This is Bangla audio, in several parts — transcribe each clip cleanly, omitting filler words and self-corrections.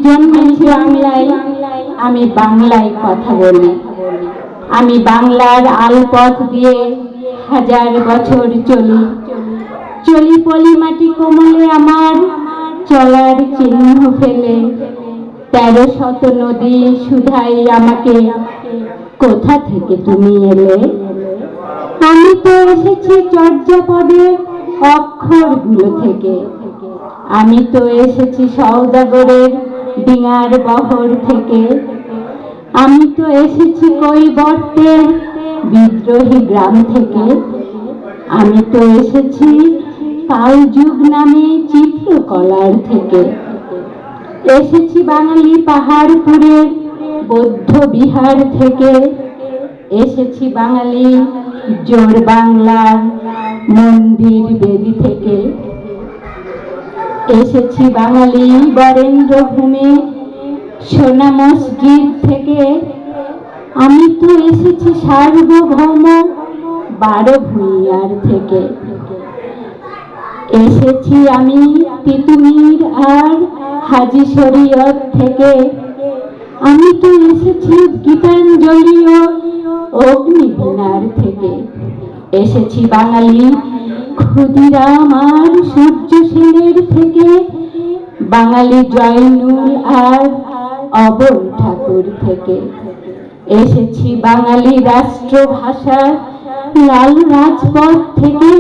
জন্মেছি বাংলায়, আমি বাংলায় কথা বলি। আমি বাংলার আলপথ দিয়ে হাজার বছর চলি। চলি পলি মাটি কোমলে আমার চলার চিহ্ন ফেলে। ১৩০০ নদী শুধাই আমাকে, কোথা থেকে তুমি এলে? আমি তো এসেছি চর্যাপদে অক্ষরগুলো থেকে। আমি তো এসেছি সওদাগরের ডিঙার বহর থেকে। আমি তো এসেছি কৈবর্তের বিদ্রোহী গ্রাম থেকে। আমি তো এসেছি কালযুগ নামে চিত্রকলার থেকে। এসেছি বাঙালি পাহাড়পুরের বৌদ্ধ বিহার থেকে। এসেছি বাঙালি জোর বাংলার মন্দির বেদি থেকে। এসেছি বাঙালি বরেন্দ্র ভূমি সোনা মসজিদ থেকে। আমি তো এসেছি সার্বভৌম ১২ ভূঁইয়ার থেকে। এসেছি আমি তিতুমির আর হাজি শরীয়ত থেকে। আমি তো এসেছি গীতাঞ্জলি ও অগ্নিবীণার থেকে। এসেছি বাঙালি ক্ষুদিরাম আর সূর্য সেনের থেকে। বাঙালি জয়নুল আর অবন ঠাকুর থেকে। এসেছি বাঙালি রাষ্ট্রভাষা লাল রাজপথ থেকে।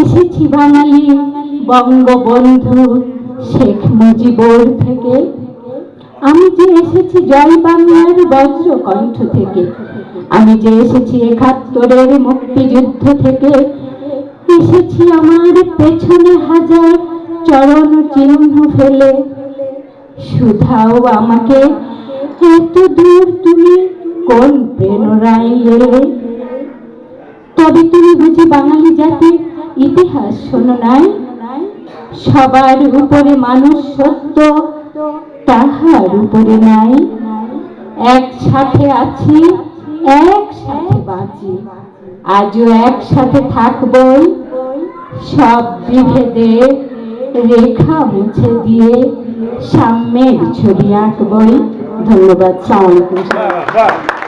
এসেছি বাঙালি বঙ্গবন্ধু শেখ মুজিবুর থেকে। আমি যে এসেছি জয় বাংলার বজ্রকণ্ঠ থেকে। আমি যে এসেছি ৭১-এর মুক্তিযুদ্ধ থেকে। এসেছি আমার পেছনে হাজার চরণ চিহ্ন ফেলে। শুধাও আমাকে, এত দূর তুমি কোন প্রেরণায় এলে? তবে তুমি বুঝি বাঙালি জাতির ইতিহাস শোনো নাই? সবার উপরে মানুষ সত্য, তাহার উপরে নাই। একসাথে আছি, একসাথে বাঁচি, আজও একসাথে থাকবই। সব বিভেদের রেখা মুছে দিয়ে সাম্যের ছবি আঁকবই। ধন্যবাদ। আসসালামু আলাইকুম।